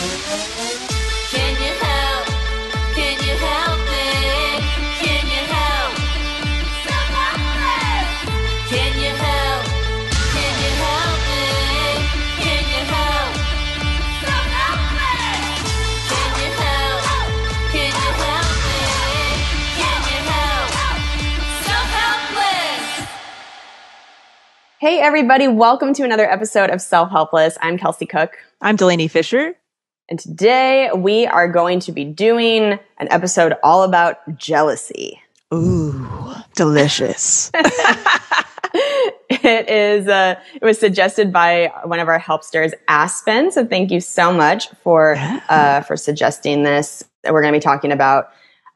Can you help? Can you help me? Can you help? Self-Helpless! Can you help? Can you help me? Can you help? Self-Helpless! Can you help? Can you help me? Can you help? Self-Helpless! Hey everybody, welcome to another episode of Self-Helpless. I'm Kelsey Cook. I'm Delaney Fisher. And today we are going to be doing an episode all about jealousy. Ooh, delicious. It was suggested by one of our helpsters, Aspen. So thank you so much for suggesting this. We're going to be talking about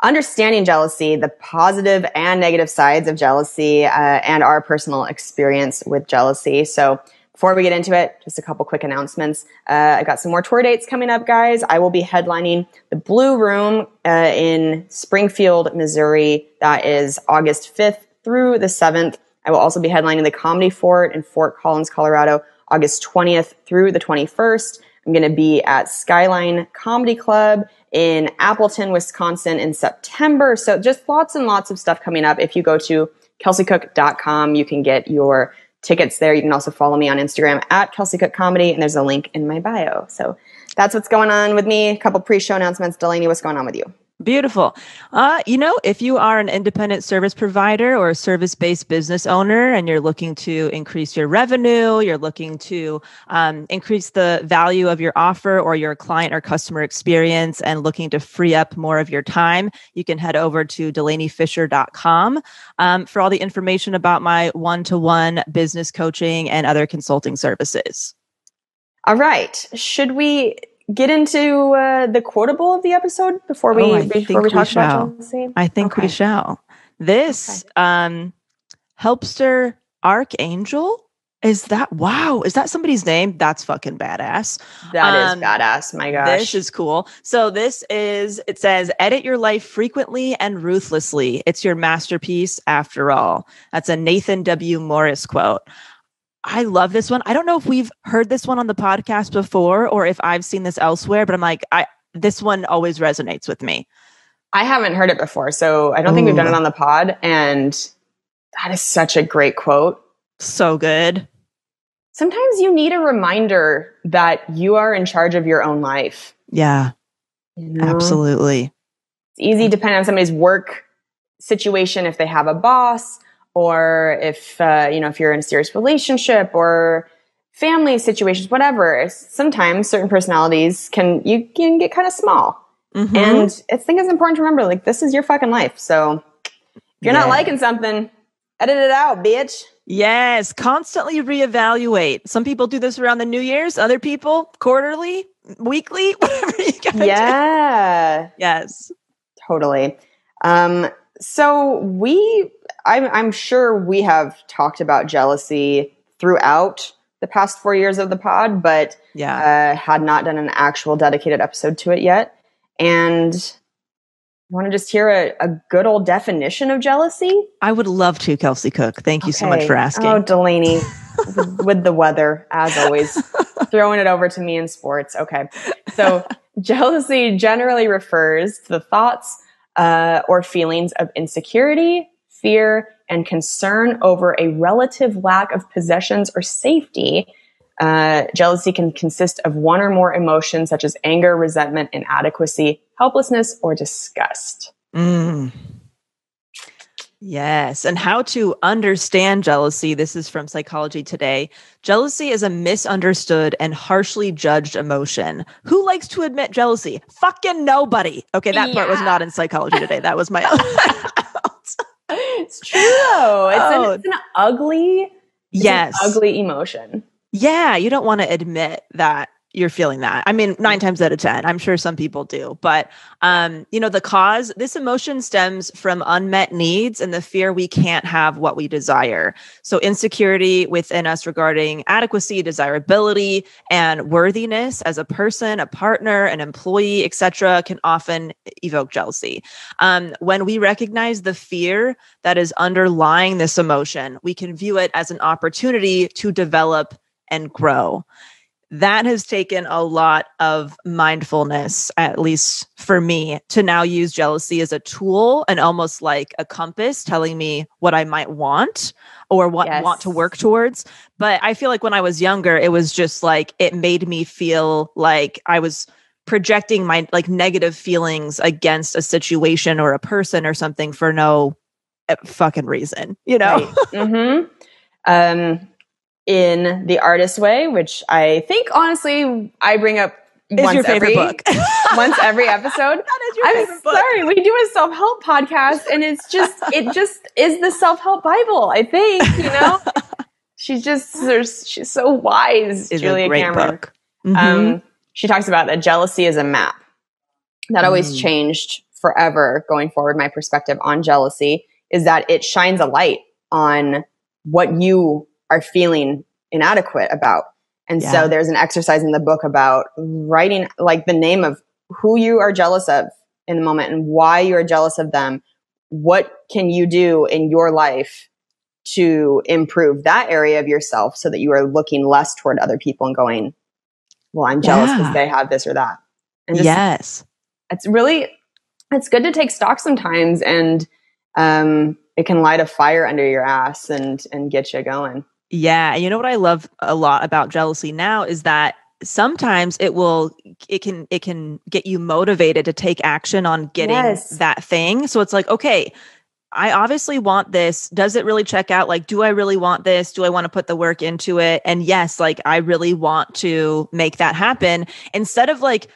understanding jealousy, the positive and negative sides of jealousy, and our personal experience with jealousy. So before we get into it, just a couple quick announcements. I got some more tour dates coming up, guys. I will be headlining the Blue Room in Springfield, Missouri. That is August 5th through the 7th. I will also be headlining the Comedy Fort in Fort Collins, Colorado, August 20th through the 21st. I'm going to be at Skyline Comedy Club in Appleton, Wisconsin in September. So just lots and lots of stuff coming up. If you go to kelseycook.com, you can get your tickets there. You can also follow me on Instagram at Kelsey Cook Comedy, and there's a link in my bio. So that's what's going on with me. A couple pre-show announcements. Delaney, what's going on with you? Beautiful. If you are an independent service provider or a service-based business owner and you're looking to increase your revenue, you're looking to increase the value of your offer or your client or customer experience and looking to free up more of your time, you can head over to delaneyfisher.com for all the information about my one-to-one business coaching and other consulting services. All right. Should we get into the quotable of the episode before we talk about jealousy? I think we shall. This Helpster Archangel, is that somebody's name? That's fucking badass. That is badass. My gosh. This is cool. So it says, edit your life frequently and ruthlessly. It's your masterpiece after all. That's a Nathan W. Morris quote. I love this one. I don't know if we've heard this one on the podcast before or if I've seen this elsewhere, but I'm like, this one always resonates with me. I haven't heard it before, so I don't think we've done it on the pod. And that is such a great quote. So good. Sometimes you need a reminder that you are in charge of your own life. Yeah, absolutely. It's easy depending on somebody's work situation, if they have a boss, or if you're in a serious relationship or family situations, whatever. Sometimes certain personalities can get kind of small. Mm-hmm. And I think it's important to remember, like, this is your fucking life. So if you're not liking something, edit it out, bitch. Yes. Constantly reevaluate. Some people do this around the New Year's. Other people quarterly, weekly, whatever you gotta do. Yeah. Yes. Totally. So I'm sure we have talked about jealousy throughout the past 4 years of the pod, but had not done an actual dedicated episode to it yet. And I want to just hear a good old definition of jealousy. I would love to, Kelsey Cook. Thank you so much for asking. Oh, Delaney, with the weather, as always, throwing it over to me in sports. Okay. So jealousy generally refers to the thoughts or feelings of insecurity, fear, and concern over a relative lack of possessions or safety. Jealousy can consist of one or more emotions such as anger, resentment, inadequacy, helplessness, or disgust. Yes. And how to understand jealousy. This is from Psychology Today. Jealousy is a misunderstood and harshly judged emotion. Who likes to admit jealousy? Fucking nobody. Okay, that part was not in Psychology Today. That was my own. It's true, though. It's an ugly, ugly emotion. Yeah, you don't want to admit that you're feeling that. I mean, 9 times out of 10, I'm sure some people do. But, the cause, this emotion stems from unmet needs and the fear we can't have what we desire. So insecurity within us regarding adequacy, desirability, and worthiness as a person, a partner, an employee, etc., can often evoke jealousy. When we recognize the fear that is underlying this emotion, we can view it as an opportunity to develop and grow. that has taken a lot of mindfulness, at least for me, to now use jealousy as a tool and almost like a compass telling me what I might want or what want to work towards. But I feel like when I was younger, it was just like, it made me feel like I was projecting my like negative feelings against a situation or a person or something for no fucking reason, you know? Right. In The Artist Way, which I think honestly I bring up Is your favorite book. once every episode. That is your favorite book. Sorry, we do a self-help podcast and it just is the self-help Bible, I think, you know? She's so wise, It's Julia a great Cameron. book. She talks about that jealousy is a map. That always changed forever going forward. My perspective on jealousy is that it shines a light on what you are feeling inadequate about. And so there's an exercise in the book about writing like the name of who you are jealous of in the moment and why you are jealous of them. What can you do in your life to improve that area of yourself so that you are looking less toward other people and going, well, I'm jealous because they have this or that. And just, it's good to take stock sometimes, and it can light a fire under your ass and get you going. Yeah. You know what I love a lot about jealousy now is that sometimes it can get you motivated to take action on getting that thing. So it's like, okay, I obviously want this. Does it really check out? Like, do I really want this? Do I want to put the work into it? And yes, like I really want to make that happen. Instead of like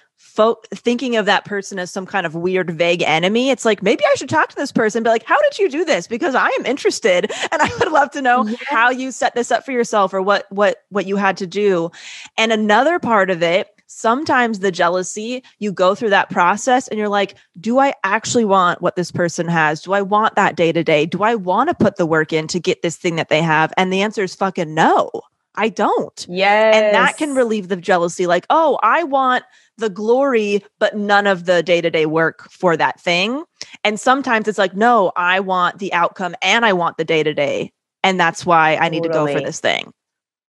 thinking of that person as some kind of weird, vague enemy, it's like, maybe I should talk to this person, be like, how did you do this? Because I am interested and I would love to know how you set this up for yourself or what you had to do. And another part of it, sometimes the jealousy, you go through that process and you're like, do I actually want what this person has? Do I want that day to day? Do I want to put the work in to get this thing that they have? And the answer is fucking no, I don't. Yes. And that can relieve the jealousy. Like, oh, I want the glory, but none of the day-to-day work for that thing. And sometimes it's like, no, I want the outcome and I want the day-to-day. And that's why I need to go for this thing.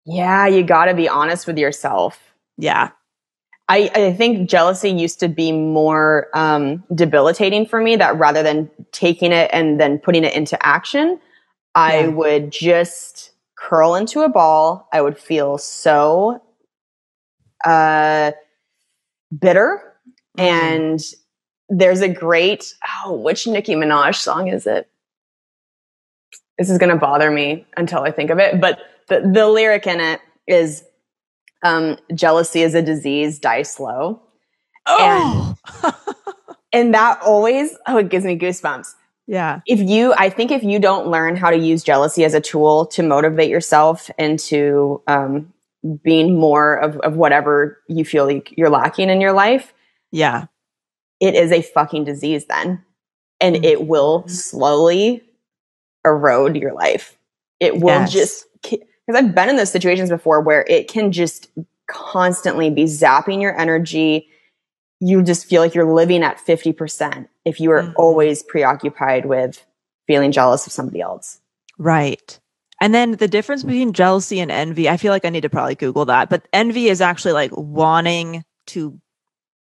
Yeah. You got to be honest with yourself. Yeah. I think jealousy used to be more debilitating for me, that rather than taking it and then putting it into action, I would just curl into a ball. I would feel so bitter. And there's a great, which Nicki Minaj song is it? This is going to bother me until I think of it. But the lyric in it is, jealousy is a disease, die slow. Oh, and that always, it gives me goosebumps. Yeah. I think if you don't learn how to use jealousy as a tool to motivate yourself into, being more of whatever you feel like you're lacking in your life. Yeah. It is a fucking disease then. And it will slowly erode your life. It will just, because I've been in those situations before where it can just constantly be zapping your energy. You just feel like you're living at 50% if you are always preoccupied with feeling jealous of somebody else. Right. And then the difference between jealousy and envy, I feel like I need to probably Google that, but envy is actually like wanting to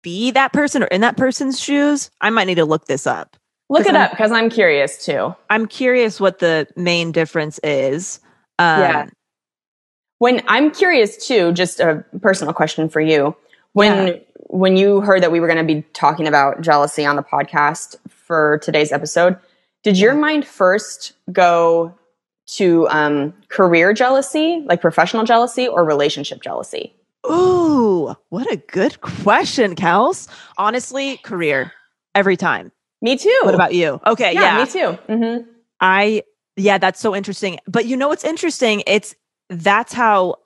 be that person or in that person's shoes. I might need to look this up. Look it up because I'm curious too. I'm curious what the main difference is. When I'm curious too, just a personal question for you. When you heard that we were going to be talking about jealousy on the podcast for today's episode, did your mind first go to career jealousy, like professional jealousy, or relationship jealousy? Ooh, what a good question, Kels. Honestly, career every time. Me too. What about you? Okay, yeah. Me too. Mm-hmm. That's so interesting. But you know what's interesting? That's how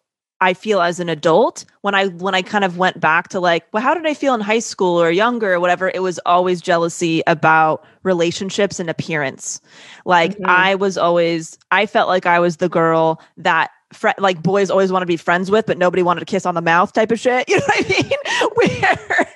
I feel as an adult. When I kind of went back to like, well, how did I feel in high school or younger or whatever? It was always jealousy about relationships and appearance. Like I felt like I was the girl that like boys always want to be friends with, but nobody wanted to kiss on the mouth type of shit. You know what I mean? Where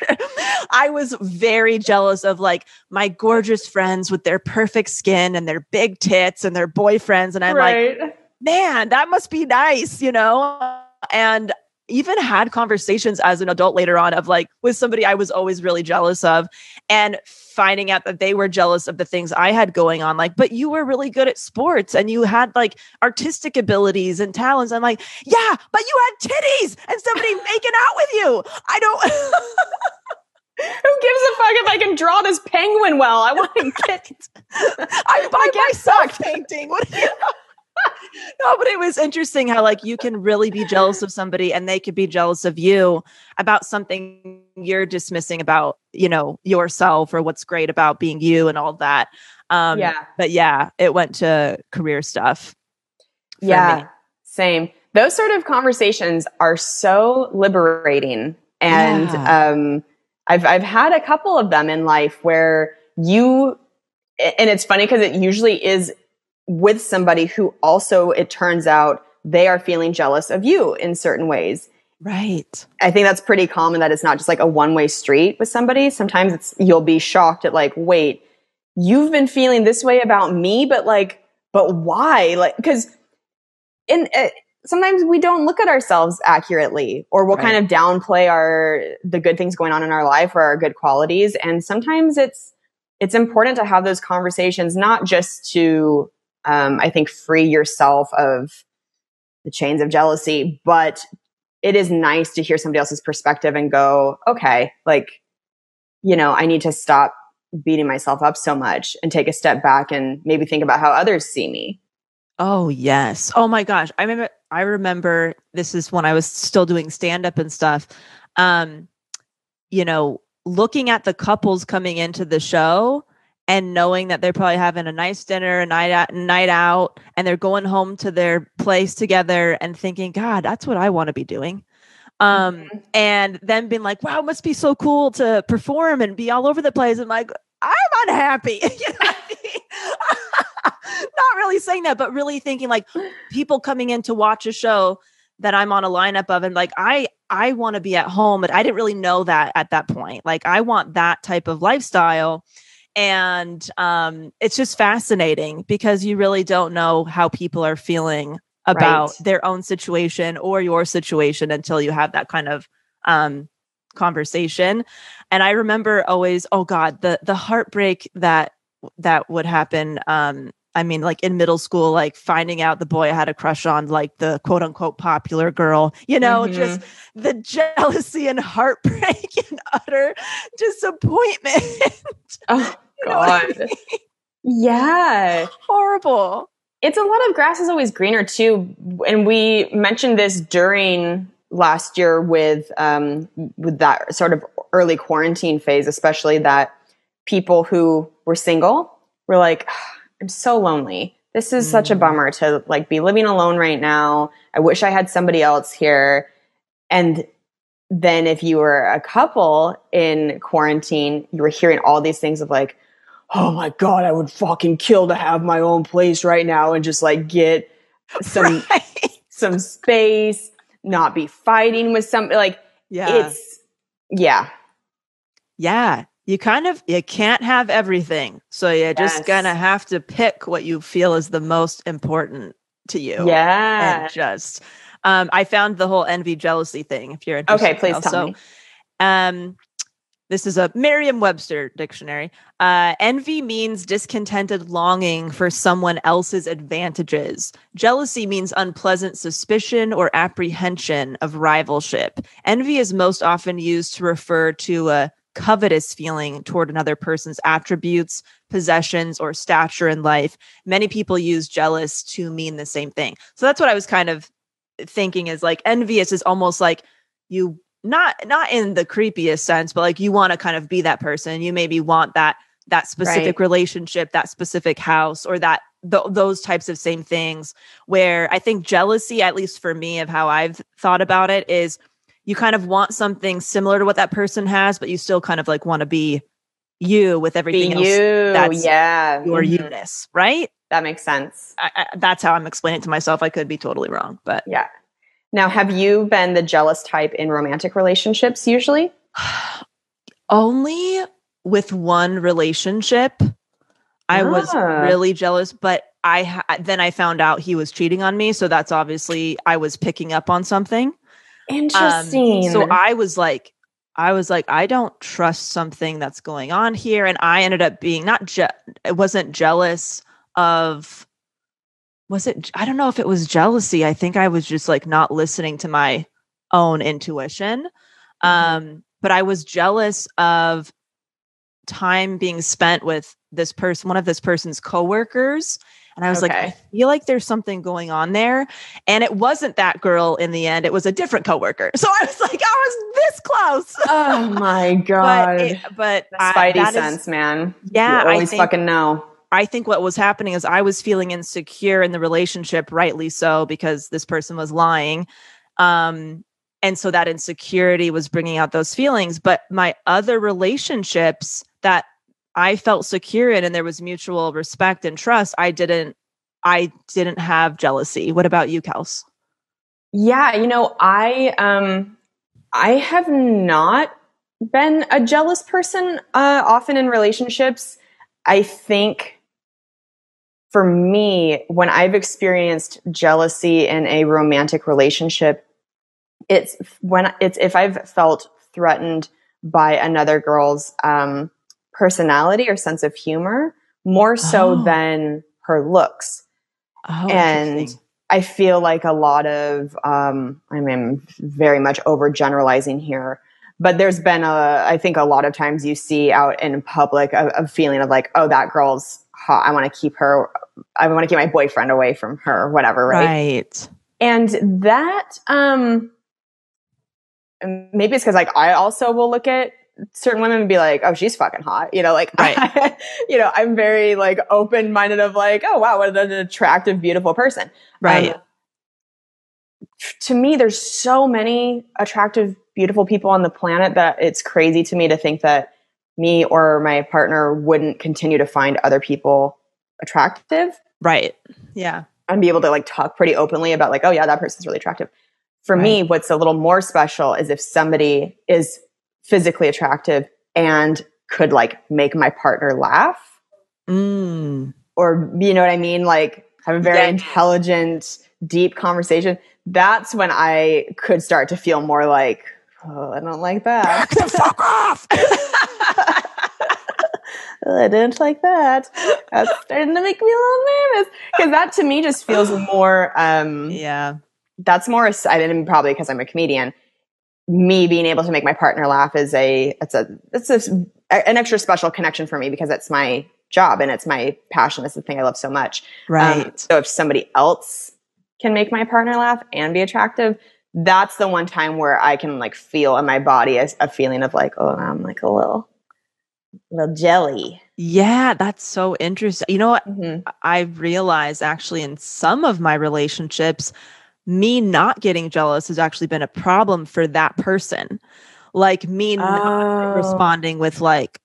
I was very jealous of like my gorgeous friends with their perfect skin and their big tits and their boyfriends. And I'm like, man, that must be nice, you know? And even had conversations as an adult later on of like with somebody I was always really jealous of, and finding out that they were jealous of the things I had going on. Like, but you were really good at sports and you had like artistic abilities and talents. I'm like, yeah, but you had titties and somebody making out with you. I don't. Who gives a fuck if I can draw this penguin well? I want to get. I buy myself painting. What do you know? No, but it was interesting how like you can really be jealous of somebody and they could be jealous of you about something you're dismissing about, you know, yourself or what's great about being you and all that. But yeah, it went to career stuff. Yeah, same. Those sort of conversations are so liberating. And I've had a couple of them in life where and it's funny because it usually is with somebody who also, it turns out, they are feeling jealous of you in certain ways. Right. I think that's pretty common, that it's not just like a one-way street with somebody. Sometimes you'll be shocked at like, wait, you've been feeling this way about me, but why? Like, because sometimes we don't look at ourselves accurately, or we'll kind of downplay the good things going on in our life or our good qualities. And sometimes it's important to have those conversations, not just to, I think, free yourself of the chains of jealousy, but it is nice to hear somebody else's perspective and go, okay, like, you know, I need to stop beating myself up so much and take a step back and maybe think about how others see me. Oh, yes. Oh my gosh. I remember this is when I was still doing stand-up and stuff. You know, looking at the couples coming into the show and knowing that they're probably having a nice dinner, a night out, and they're going home to their place together and thinking, God, that's what I want to be doing. And then being like, wow, it must be so cool to perform and be all over the place. I'm like, I'm unhappy. You know what I mean? Not really saying that, but really thinking like people coming in to watch a show that I'm on a lineup of, and like, I want to be at home, but I didn't really know that at that point. Like, I want that type of lifestyle. And it's just fascinating because you really don't know how people are feeling about their own situation or your situation until you have that kind of conversation. And I remember always, oh God, the heartbreak that would happen. I mean, like in middle school, like finding out the boy I had a crush on, like the quote unquote popular girl, you know, just the jealousy and heartbreak and utter disappointment. Oh God. I mean? Yeah. Horrible. It's a lot of grass is always greener too. And we mentioned this during last year with that sort of early quarantine phase, especially, that people who were single were like, I'm so lonely. This is such a bummer to like be living alone right now. I wish I had somebody else here. And then if you were a couple in quarantine, you were hearing all these things of like, oh my God, I would fucking kill to have my own place right now and just like get some space, not be fighting with somebody. Like, yeah. You can't have everything. So you're just gonna have to pick what you feel is the most important to you. Yeah. And just, I found the whole envy jealousy thing. If you're interested. Okay, please tell me. This is a Merriam-Webster dictionary. Envy means discontented longing for someone else's advantages. Jealousy means unpleasant suspicion or apprehension of rivalship. Envy is most often used to refer to a covetous feeling toward another person's attributes, possessions, or stature in life. Many people use jealous to mean the same thing. So that's what I was kind of thinking, is like envious is almost like you, not in the creepiest sense, but like you want to kind of be that person. You maybe want that specific relationship, that specific house, or that those types of same things. Where I think jealousy, at least for me, of how I've thought about it, is you kind of want something similar to what that person has, but you still kind of like want to be you with everything else. That's your you-ness, right? That makes sense. That's how I'm explaining it to myself. I could be totally wrong, but yeah. Now, have you been the jealous type in romantic relationships usually? Only with one relationship. I was really jealous, but then I found out he was cheating on me. So that's obviously, I was picking up on something. Interesting. So I was like, I don't trust something that's going on here. And I ended up being it wasn't jealous of, I don't know if it was jealousy. I think I was just like not listening to my own intuition. But I was jealous of time being spent with this person, one of this person's coworkers. And I was like, I feel like there's something going on there. And it wasn't that girl in the end. It was a different coworker. So I was like, I was this close. Oh my God. But the Spidey sense, man. Yeah. You always fucking know. I think what was happening is I was feeling insecure in the relationship, rightly so, because this person was lying. And so that insecurity was bringing out those feelings. But my other relationships that I felt secure in and there was mutual respect and trust, I didn't have jealousy. What about you, Kels? Yeah, I have not been a jealous person often in relationships. I think for me, when I've experienced jealousy in a romantic relationship, it's if I've felt threatened by another girl's personality or sense of humor, more so than her looks. And I feel like a lot of, I'm very much overgeneralizing here, but there's been I think a lot of times you see out in public a feeling of like, oh, that girl's hot. I want to keep my boyfriend away from her, whatever. Right. And that, maybe it's because like I also will look at certain women and be like, oh, she's fucking hot. Right. I'm very like open-minded of like, oh wow, what an attractive, beautiful person. Right. To me, there's so many attractive, beautiful people on the planet that it's crazy to me to think that me or my partner wouldn't continue to find other people attractive. Right. Yeah. And be able to like talk pretty openly about like, oh yeah, that person's really attractive. For me, what's a little more special is if somebody is physically attractive and could like make my partner laugh. Or, you know what I mean? Like have a very intelligent, deep conversation. That's when I could start to feel more like, oh, I don't like that. Fuck off! I don't like that. That's starting to make me a little nervous. Because that to me just feels more, that's more, I mean, probably because I'm a comedian. Me being able to make my partner laugh is an extra special connection for me because it's my job and it's my passion. It's the thing I love so much. Right. So if somebody else can make my partner laugh and be attractive, that's the one time where I can like feel in my body a feeling of like, oh, I'm like a little jelly. Yeah, that's so interesting. You know what? I've realized actually in some of my relationships, me not getting jealous has actually been a problem for that person. Like me not responding with like,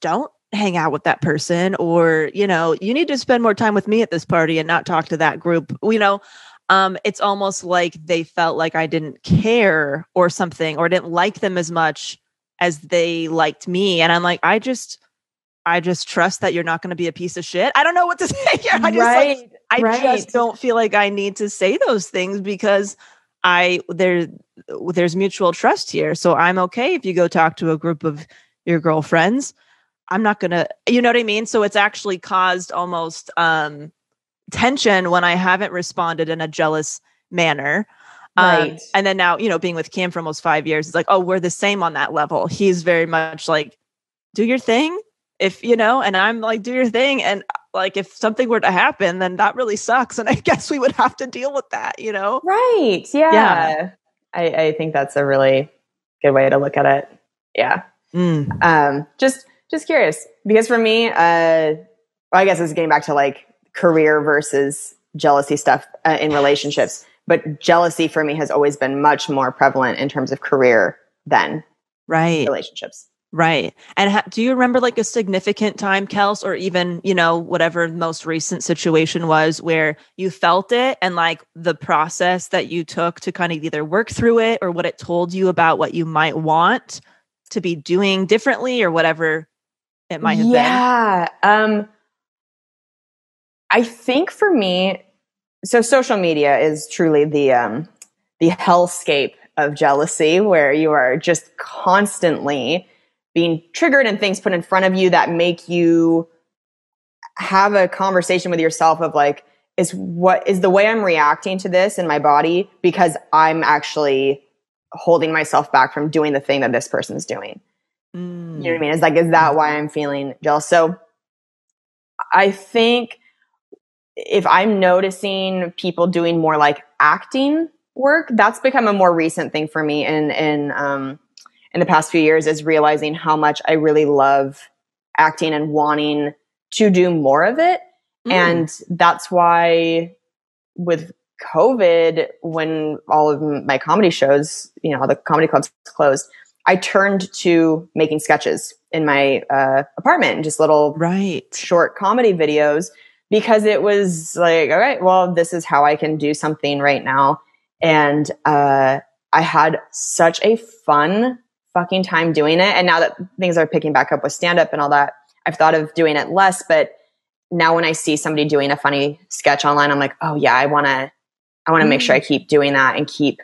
don't hang out with that person, or, you need to spend more time with me at this party and not talk to that group. It's almost like they felt like I didn't care or something, or didn't like them as much as they liked me. And I'm like, I just trust that you're not going to be a piece of shit. I don't know what to say here. I just don't feel like I need to say those things because there's mutual trust here. So I'm okay if you go talk to a group of your girlfriends. I'm not going to, you know what I mean? So it's actually caused almost tension when I haven't responded in a jealous manner. And then now, being with Cam for almost 5 years, it's like, oh, we're the same on that level. He's very much like, do your thing. And I'm like, do your thing. And like, if something were to happen, then that really sucks. And I guess we would have to deal with that, Right. Yeah. I think that's a really good way to look at it. Yeah. Just curious, because for me, I guess it's getting back to like career versus jealousy stuff in relationships, but jealousy for me has always been much more prevalent in terms of career than relationships. Right. And do you remember like a significant time, Kels, or even, whatever the most recent situation was where you felt it and like the process that you took to kind of either work through it or what it told you about what you might want to be doing differently or whatever it might have been? Yeah. I think for me, so social media is truly the hellscape of jealousy where you are just constantly being triggered and things put in front of you that make you have a conversation with yourself of like, is the way I'm reacting to this in my body because I'm actually holding myself back from doing the thing that this person's doing. You know what I mean? It's like, is that why I'm feeling jealous? So I think if I'm noticing people doing more like acting work, that's become a more recent thing for me in the past few years, is realizing how much I really love acting and wanting to do more of it. And that's why with COVID, when all of my comedy shows, the comedy clubs closed, I turned to making sketches in my apartment and just little short comedy videos, because it was like, all right, well, this is how I can do something right now. And I had such a fun fucking time doing it. And now that things are picking back up with stand-up and all that, I've thought of doing it less. But now when I see somebody doing a funny sketch online, I'm like, oh yeah, I want to make sure I keep doing that and keep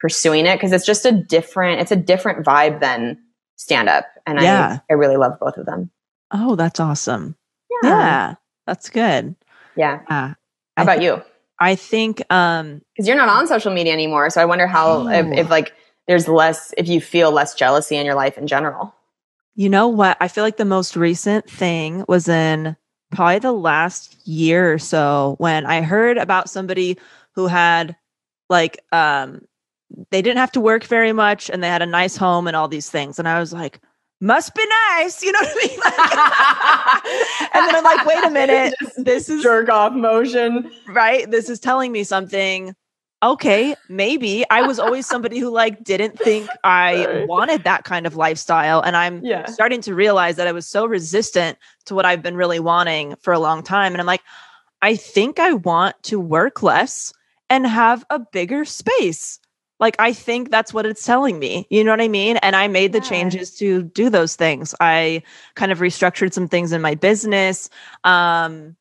pursuing it, because it's just a different vibe than stand-up. And I really love both of them. Oh, that's awesome. Yeah, that's good. Yeah. How about you? I think, because you're not on social media anymore. So I wonder how, if like there's less, if you feel less jealousy in your life in general. You know what? I feel like the most recent thing was in probably the last year or so, when I heard about somebody who had like, they didn't have to work very much and they had a nice home and all these things. And I was like, must be nice. You know what I mean? And then I'm like, wait a minute, this is jerk off motion, right? This is telling me something. Okay, maybe. I was always somebody who like didn't think I wanted that kind of lifestyle. And I'm starting to realize that I was so resistant to what I've been really wanting for a long time. And I'm like, I think I want to work less and have a bigger space. Like, I think that's what it's telling me. You know what I mean? And I made the changes to do those things. I kind of restructured some things in my business. And,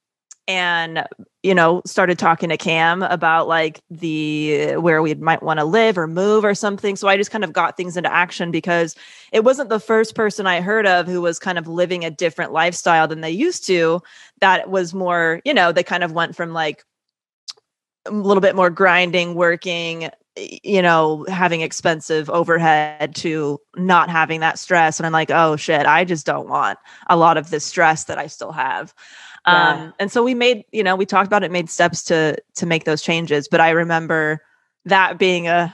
started talking to Cam about like where we might want to live or move or something. So I just kind of got things into action, because it wasn't the first person I heard of who was kind of living a different lifestyle than they used to. That was more, they kind of went from like a little bit more grinding, working, having expensive overhead to not having that stress. And I'm like, oh shit, I just don't want a lot of this stress that I still have. And so we made, we talked about it, made steps to make those changes. But I remember that being a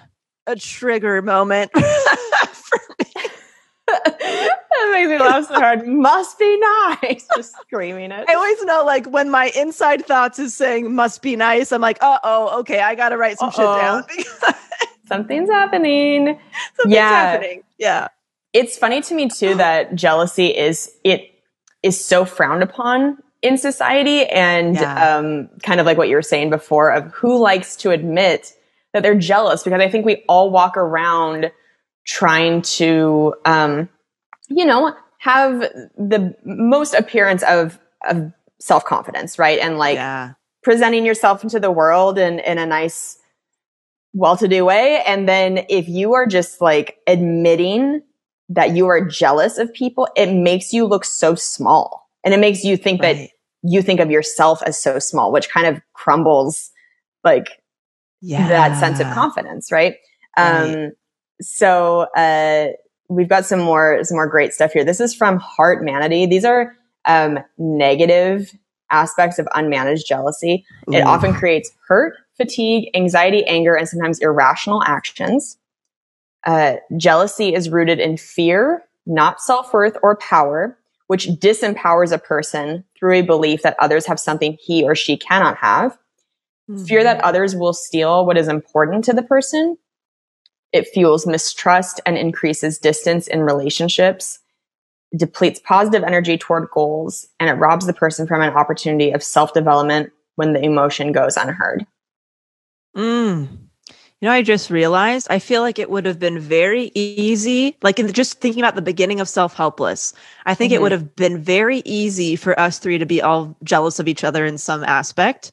trigger moment for me. That makes me laugh so hard. Must be nice. Just screaming it. I always know, like, when my inside thoughts is saying must be nice, I'm like, okay, I got to write some shit down. Something's happening. Something's happening. Yeah. It's funny to me too that jealousy is so frowned upon in society, and kind of like what you were saying before of who likes to admit that they're jealous, because I think we all walk around trying to, have the most appearance of self-confidence, right? And like presenting yourself into the world in a nice, well-to-do way. And then if you are just like admitting that you are jealous of people, it makes you look so small. And it makes you think that you think of yourself as so small, which kind of crumbles like that sense of confidence, right? So we've got some more great stuff here. This is from Heartmanity. These are negative aspects of unmanaged jealousy. Ooh. It often creates hurt, fatigue, anxiety, anger, and sometimes irrational actions. Jealousy is rooted in fear, not self-worth or power, which disempowers a person through a belief that others have something he or she cannot have. Mm-hmm. Fear that others will steal what is important to the person. It fuels mistrust and increases distance in relationships, depletes positive energy toward goals, and it robs the person from an opportunity of self-development when the emotion goes unheard. I just realized, I feel like it would have been very easy, like just thinking about the beginning of Self-Helpless, I think it would have been very easy for us three to be all jealous of each other in some aspect,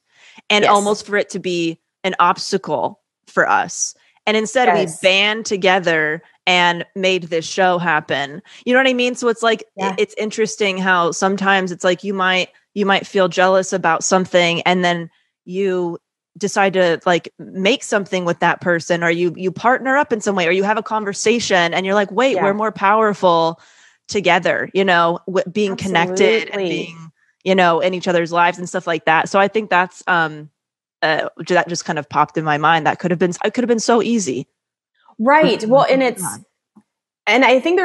and almost for it to be an obstacle for us. And instead we band together and made this show happen. You know what I mean? So it's like, it's interesting how sometimes it's like, you might feel jealous about something, and then you decide to like make something with that person, or you partner up in some way, or you have a conversation and you're like, wait, we're more powerful together, you know, being connected and being, you know, in each other's lives and stuff like that. So I think that's, that just kind of popped in my mind. It could have been so easy. Right. Well, and I think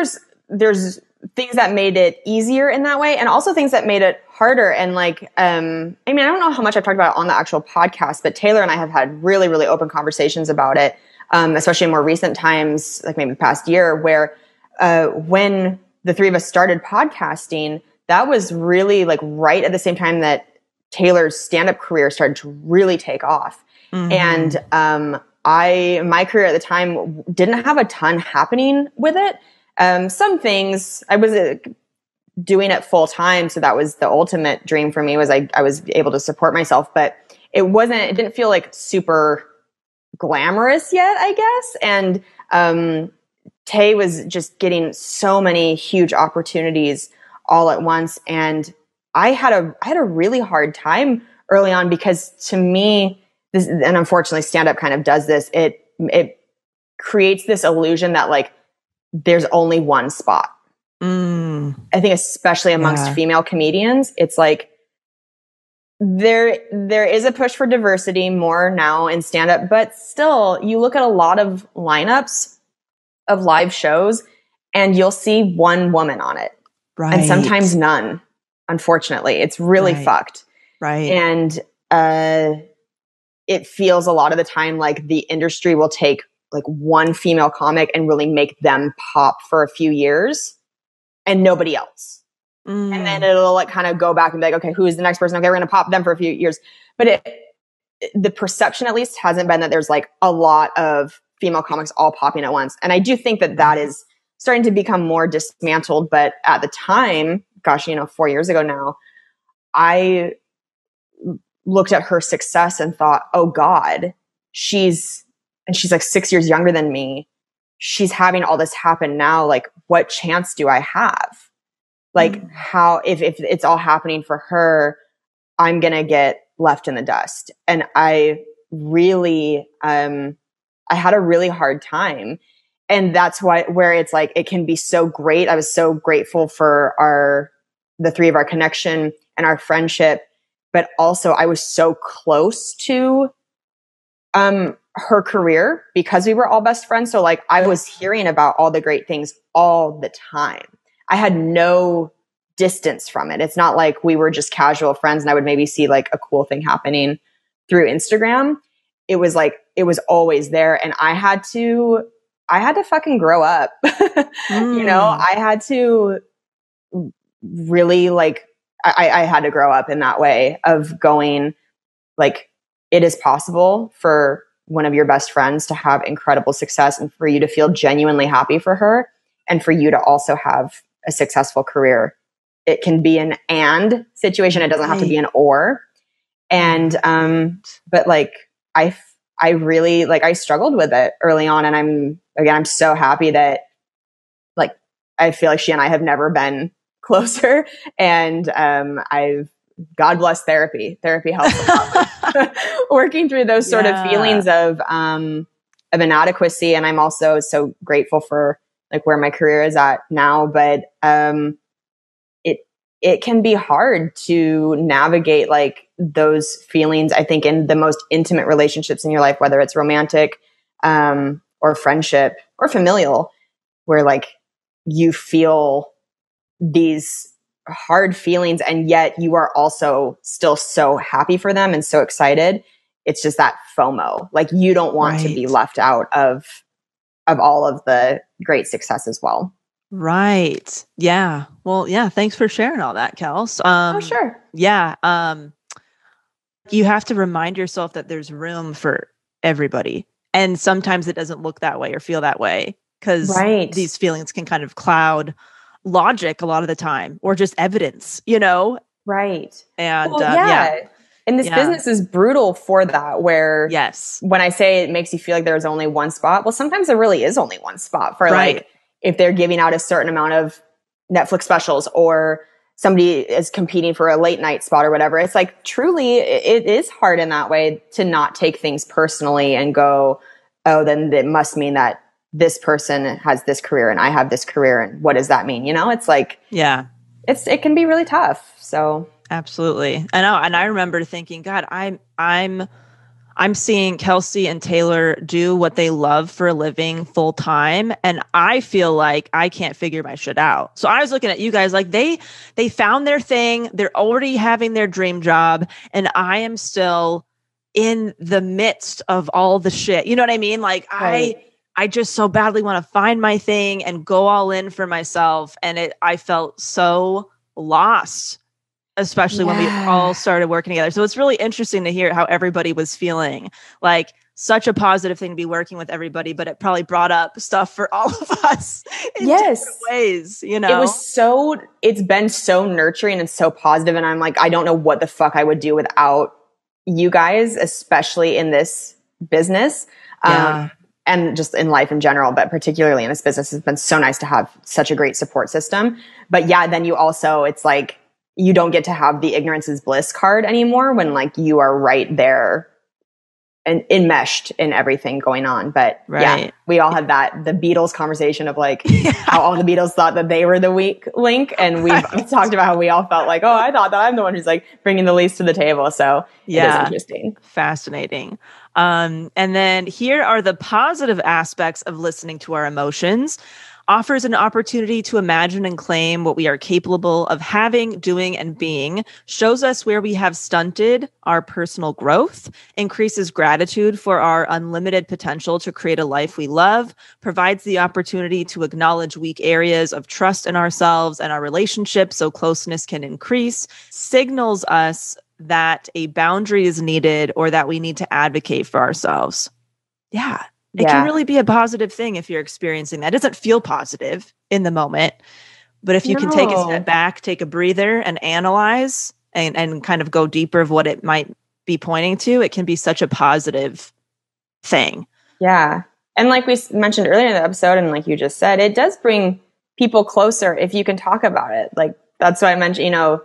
there's things that made it easier in that way, and also things that made it harder. And like, I mean, I don't know how much I've talked about it on the actual podcast, but Taylor and I have had really, really open conversations about it. Especially in more recent times, like maybe the past year, where, when the three of us started podcasting, that was really like right at the same time that Taylor's stand-up career started to really take off. And, my career at the time didn't have a ton happening with it. Some things I was doing it full time. So that was the ultimate dream for me, was I was able to support myself, but it didn't feel like super glamorous yet, I guess. And, Tay was just getting so many huge opportunities all at once. And I had a really hard time early on, because to me, this, and unfortunately stand-up kind of does this, it creates this illusion that like there's only one spot. I think especially amongst female comedians, it's like there is a push for diversity more now in stand-up, but still you look at a lot of lineups of live shows and you'll see one woman on it. Right. And sometimes none. Unfortunately, it's really fucked. Right. And, it feels a lot of the time like the industry will take like one female comic and really make them pop for a few years and nobody else. And then it'll like kind of go back and be like, okay, who is the next person? Okay, we're going to pop them for a few years. But the perception at least hasn't been that there's like a lot of female comics all popping at once. And I do think that is starting to become more dismantled. But at the time, gosh, 4 years ago now, I looked at her success and thought, oh God, she's like 6 years younger than me. She's having all this happen now. Like, what chance do I have? Like how, if it's all happening for her, I'm going to get left in the dust. And I really, I had a really hard time. And that's where it's like, it can be so great. I was so grateful for the three of our connection and our friendship, but also I was so close to, her career because we were all best friends. So like I was hearing about all the great things all the time. I had no distance from it. It's not like we were just casual friends and I would maybe see like a cool thing happening through Instagram. It was like, it was always there. And I had to fucking grow up. I had to really like, I had to grow up in that way of going like, it is possible for one of your best friends to have incredible success and for you to feel genuinely happy for her and for you to also have a successful career. It can be an and situation. It doesn't have to be an or. And, but like, I really, like, I struggled with it early on. And I'm so happy that like, I feel like she and I have never been closer. And, God bless therapy. Therapy helps a lot with working through those sort of feelings of inadequacy. And I'm also so grateful for like where my career is at now. But, it can be hard to navigate like those feelings, I think, in the most intimate relationships in your life, whether it's romantic, or friendship or familial, where like you feel these hard feelings and yet you are also still so happy for them and so excited. It's just that FOMO. Like you don't want to be left out of all of the great success as well. Right. Yeah. Well, yeah. Thanks for sharing all that, Kels. Oh, sure. Yeah. You have to remind yourself that there's room for everybody. And sometimes it doesn't look that way or feel that way because these feelings can kind of cloud logic a lot of the time or just evidence, Right. And And this business is brutal for that, where yes, when I say it makes you feel like there's only one spot, well, sometimes there really is only one spot for like, if they're giving out a certain amount of Netflix specials or somebody is competing for a late night spot or whatever. It's like, truly, it is hard in that way to not take things personally and go, oh, then it must mean that this person has this career and I have this career. And what does that mean? You know, it's like, it can be really tough. So absolutely. I know. And I remember thinking, God, I'm seeing Kelsey and Taylor do what they love for a living full time. And I feel like I can't figure my shit out. So I was looking at you guys like they found their thing. They're already having their dream job. And I am still in the midst of all the shit. You know what I mean? Like I just so badly want to find my thing and go all in for myself. And I felt so lost, especially when we all started working together. So it's really interesting to hear how everybody was feeling. Like, such a positive thing to be working with everybody, but it probably brought up stuff for all of us in different ways, you know? It's been so nurturing and so positive. And I'm like, I don't know what the fuck I would do without you guys, especially in this business. And just in life in general, but particularly in this business, it's been so nice to have such a great support system. But then you also, it's like, you don't get to have the ignorance is bliss card anymore when like you are right there and enmeshed in everything going on. But we all had the Beatles conversation of like how all the Beatles thought that they were the weak link. And we've talked about how we all felt like, oh, I thought that I'm the one who's like bringing the least to the table. So it is interesting. Fascinating. And then here are the positive aspects of listening to our emotions. Offers an opportunity to imagine and claim what we are capable of having, doing, and being, shows us where we have stunted our personal growth, increases gratitude for our unlimited potential to create a life we love, provides the opportunity to acknowledge weak areas of trust in ourselves and our relationships so closeness can increase, signals us that a boundary is needed or that we need to advocate for ourselves. It can really be a positive thing if you're experiencing that. It doesn't feel positive in the moment, but if you can take a step back, take a breather and analyze and kind of go deeper of what it might be pointing to, it can be such a positive thing. Yeah. And like we mentioned earlier in the episode, and like you just said, it does bring people closer if you can talk about it. Like that's why I mentioned, you know,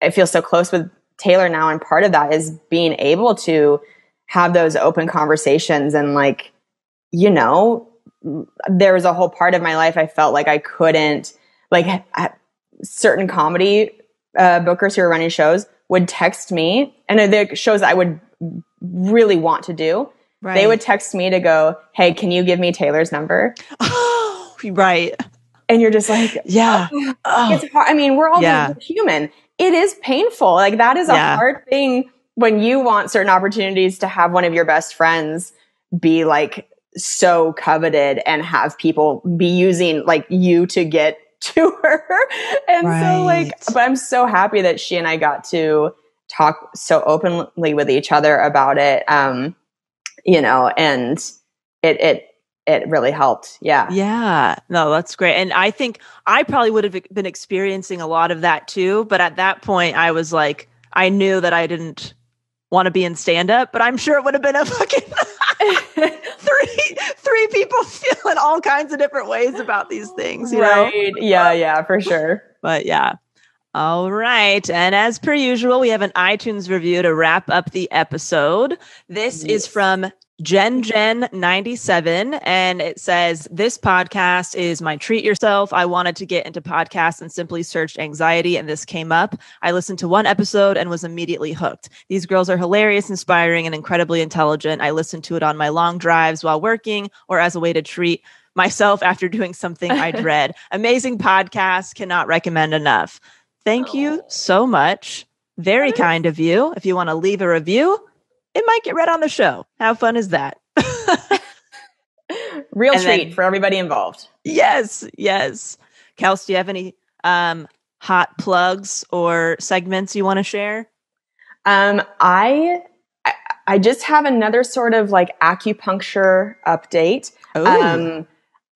I feel so close with Taylor now. And part of that is being able to have those open conversations and like, you know, there was a whole part of my life I felt like I couldn't, like certain comedy bookers who were running shows would text me, and the shows I would really want to do, they would text me to go, hey, can you give me Taylor's number? Oh, right. And you're just like, it's hard. I mean, we're all human. It is painful. Like that is a hard thing when you want certain opportunities to have one of your best friends be like so coveted and have people be using like you to get to her. And so like, but I'm so happy that she and I got to talk so openly with each other about it. You know, and it really helped. Yeah. No, that's great. And I think I probably would have been experiencing a lot of that too. But at that point I was like, I knew that I didn't want to be in stand-up, but I'm sure it would have been a fucking three people feeling all kinds of different ways about these things, you know? Yeah, for sure. But yeah. All right. And as per usual, we have an iTunes review to wrap up the episode. This is from Gen97, and it says, this podcast is my treat yourself. I wanted to get into podcasts and simply searched anxiety, and this came up. I listened to one episode and was immediately hooked. These girls are hilarious, inspiring, and incredibly intelligent. I listened to it on my long drives while working or as a way to treat myself after doing something I dread. Amazing podcast. Cannot recommend enough. Thank you so much. Very kind of you. If you want to leave a review, it might get read on the show. How fun is that? Real treat for everybody involved. Yes. Kels, do you have any hot plugs or segments you want to share? I just have another sort of like acupuncture update.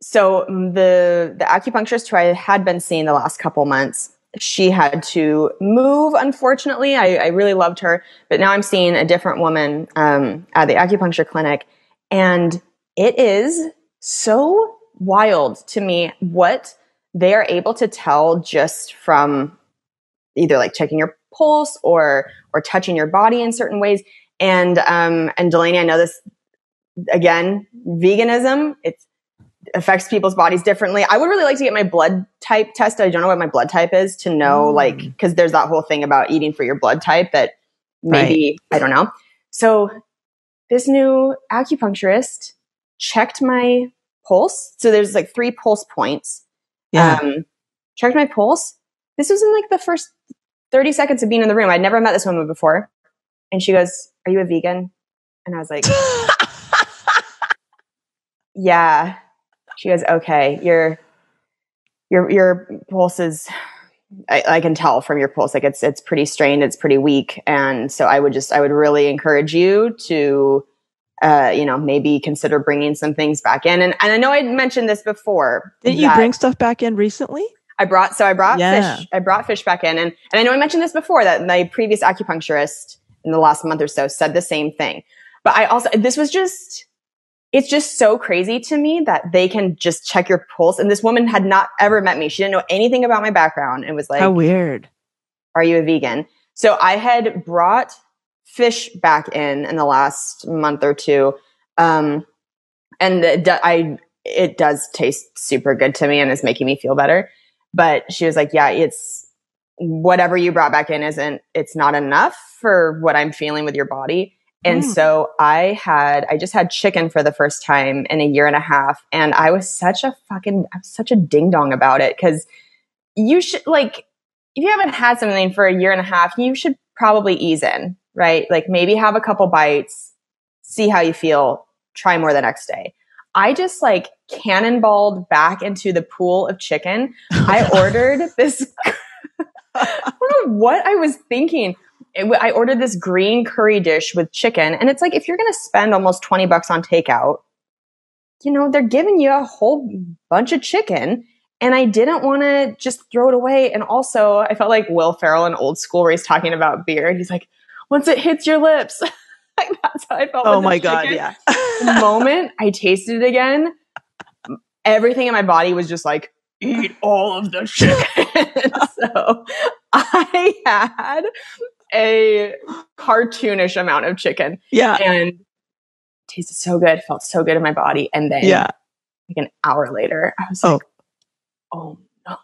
So the acupuncturist who I had been seeing the last couple months, she had to move, unfortunately. I really loved her, but now I'm seeing a different woman at the acupuncture clinic, and it is so wild to me what they are able to tell just from either like checking your pulse or touching your body in certain ways. And Delaney, I know this again, veganism, it affects people's bodies differently. I would really like to get my blood type tested. I don't know what my blood type is to know, like, because there's that whole thing about eating for your blood type that maybe, I don't know. So this new acupuncturist checked my pulse. So there's like 3 pulse points. Yeah. Checked my pulse. This was in like the first 30 seconds of being in the room. I'd never met this woman before. And she goes, "Are you a vegan?" And I was like, "Yeah." She goes, "Okay, your pulse is, I can tell from your pulse, like it's pretty strained, it's pretty weak. And so I would really encourage you to, maybe consider bringing some things back in." And I know I mentioned this before. Didn't you bring stuff back in recently? I brought fish. I brought fish back in. And I know I mentioned this before, that my previous acupuncturist in the last month or so said the same thing. But it's just so crazy to me that they can just check your pulse. And this woman had not ever met me. She didn't know anything about my background. It was like, how weird. "Are you a vegan?" So I had brought fish back in the last month or two. And it does taste super good to me and is making me feel better. But she was like, "Yeah, it's whatever you brought back in it's not enough for what I'm feeling with your body." And so I just had chicken for the first time in a year and a half. And I was such a ding dong about it. 'Cause you should, like, if you haven't had something for a year and a half, you should probably ease in, right? Like maybe have a couple bites, see how you feel, try more the next day. I just like cannonballed back into the pool of chicken. I ordered this, I don't know what I was thinking. I ordered this green curry dish with chicken. And it's like, if you're going to spend almost $20 on takeout, they're giving you a whole bunch of chicken. And I didn't want to just throw it away. And also I felt like Will Ferrell in Old School, where he's talking about beer. And he's like, "Once it hits your lips." Like, that's how I felt. Oh my God. Yeah. The moment I tasted it again, everything in my body was just like, "Eat all of the chicken." So I had a cartoonish amount of chicken. Yeah. And it tasted so good, felt so good in my body. And then like an hour later, I was like, "Oh no.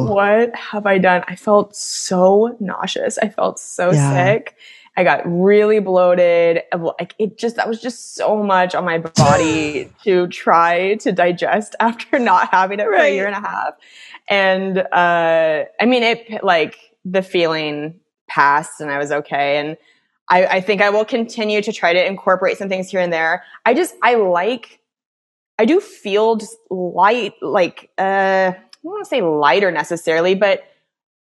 What have I done?" I felt so nauseous. I felt so sick. I got really bloated. Like that was just so much on my body to try to digest after not having it for a year and a half. And, it, like, the feeling passed and I was okay. And I think I will continue to try to incorporate some things here and there. I do feel just light, like, I don't want to say lighter necessarily, but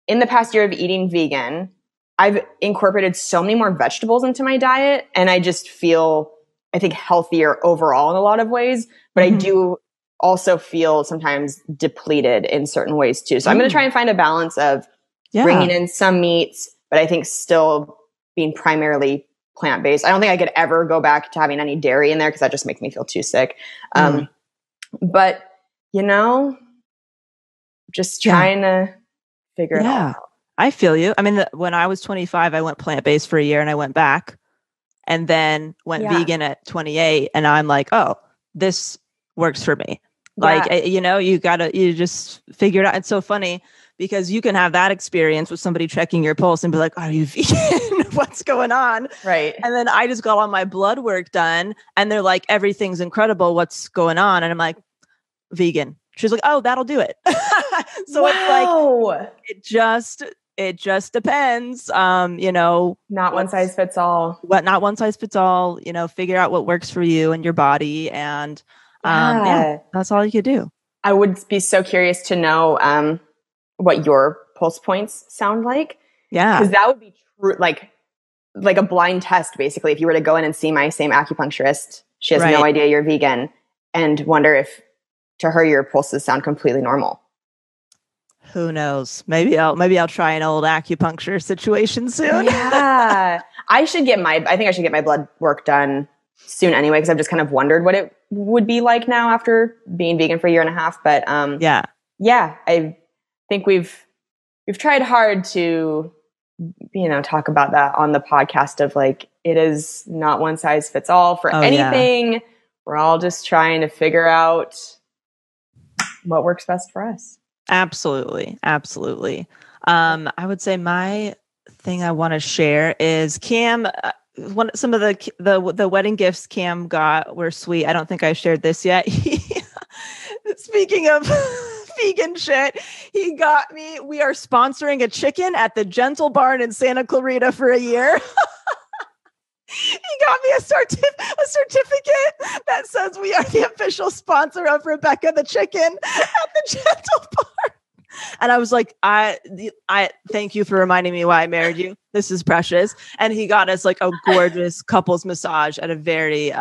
in the past year of eating vegan, I've incorporated so many more vegetables into my diet, and I just feel, I think, healthier overall in a lot of ways. But I do also feel sometimes depleted in certain ways too. So I'm going to try and find a balance of bringing in some meats, but I think still being primarily plant-based. I don't think I could ever go back to having any dairy in there because that just makes me feel too sick. But, just trying to figure it all out. I feel you. I mean, when I was 25, I went plant-based for a year and I went back and then went vegan at 28. And I'm like, "Oh, this works for me." Like, you just figure it out. It's so funny because you can have that experience with somebody checking your pulse and be like, "Are you vegan? What's going on?" Right. And then I just got all my blood work done and they're like, "Everything's incredible. What's going on?" And I'm like, "Vegan." She's like, "Oh, that'll do it." So it's like, it just depends. Not one size fits all. Not one size fits all. Figure out what works for you and your body, and that's all you could do. I would be so curious to know what your pulse points sound like. Yeah, because that would be true, like a blind test, basically. If you were to go in and see my same acupuncturist, she has no idea you're vegan, and wonder if to her your pulses sound completely normal. Who knows? Maybe I'll try an old acupuncture situation soon. Yeah. I think I should get my blood work done soon anyway, because I've just kind of wondered what it would be like now after being vegan for a year and a half. But yeah, I think we've tried hard to, talk about that on the podcast of like, it is not one size fits all for anything. Yeah. We're all just trying to figure out what works best for us. Absolutely. Absolutely. I would say my thing I want to share is Cam, some of the wedding gifts Cam got were sweet. I don't think I shared this yet. Speaking of vegan shit, he got me, we are sponsoring a chicken at the Gentle Barn in Santa Clarita for a year. He got me a certificate that says we are the official sponsor of Rebecca the Chicken at the Gentle Barn. And I was like, I thank you for reminding me why I married you. This is precious. And he got us like a gorgeous couples massage at a very,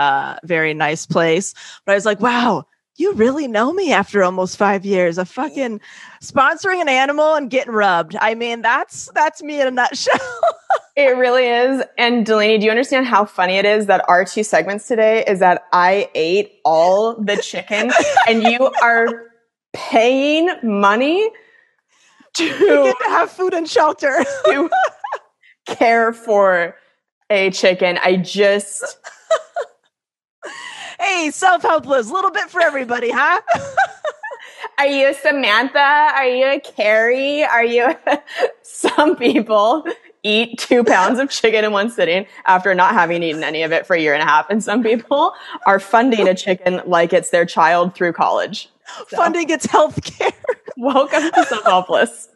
very nice place. But I was like, wow, you really know me after almost 5 years of fucking sponsoring an animal and getting rubbed. I mean, that's me in a nutshell. It really is. And Delaney, do you understand how funny it is that our 2 segments today is that I ate all the chicken and you are paying money to have food and shelter, to care for a chicken. Hey, self-helpless, a little bit for everybody, huh? Are you a Samantha? Are you a Carrie? Are you some people eat 2 pounds of chicken in one sitting after not having eaten any of it for a year and a half. And some people are funding a chicken like it's their child through college. So, funding its health care. Welcome to Self-Helpless.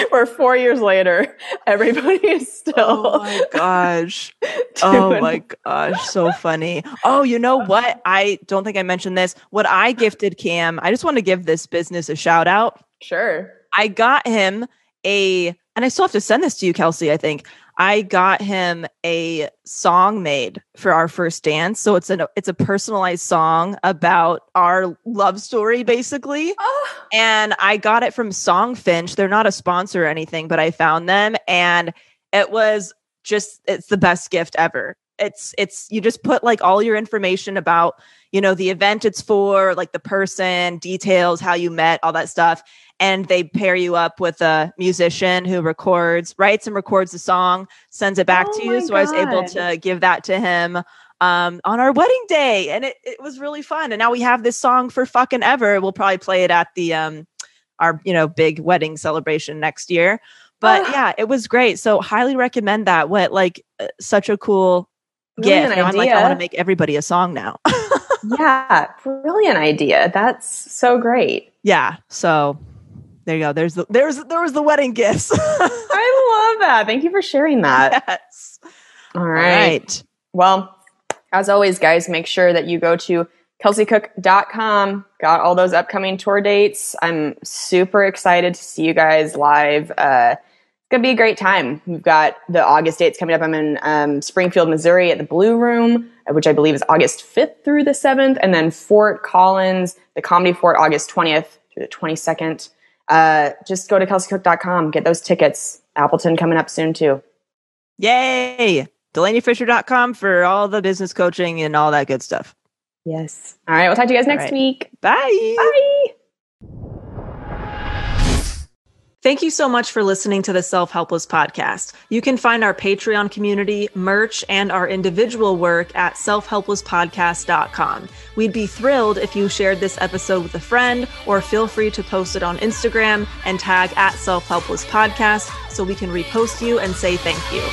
Where 4 years later, everybody is still. Oh my gosh. Oh my gosh. So funny. Oh, you know what? I don't think I mentioned this. What I gifted Cam, I just want to give this business a shout out. Sure. I got him and I still have to send this to you, Kelsey, I think. I got him a song made for our first dance. So it's a personalized song about our love story, basically. Oh. And I got it from Songfinch. They're not a sponsor or anything, but I found them. And it's the best gift ever. It's you just put like all your information about, the event it's for, like the person, details, how you met, all that stuff. And they pair you up with a musician who writes and records the song, sends it back to you. So God. I was able to give that to him on our wedding day. And it was really fun. And now we have this song for fucking ever. We'll probably play it at the our big wedding celebration next year. But yeah, it was great. So highly recommend that. Such a cool gift. And I'm like, I want to make everybody a song now. Yeah, brilliant idea. That's so great. Yeah. So there you go. There was the wedding gifts. I love that. Thank you for sharing that. Yes. All right. Well, as always, guys, make sure that you go to kelseycook.com. Got all those upcoming tour dates. I'm super excited to see you guys live. It's going to be a great time. We've got the August dates coming up. I'm in Springfield, Missouri at the Blue Room, which I believe is August 5th through the 7th. And then Fort Collins, the Comedy Fort, August 20th through the 22nd. Just go to kelseycook.com. Get those tickets. Appleton coming up soon too. Yay! DelaneyFisher.com for all the business coaching and all that good stuff. Yes. All right. We'll talk to you guys next week. Bye. Bye. Thank you so much for listening to the Self-Helpless podcast. You can find our Patreon community, merch, and our individual work at selfhelplesspodcast.com. We'd be thrilled if you shared this episode with a friend, or feel free to post it on Instagram and tag at Self-Helpless Podcast so we can repost you and say thank you.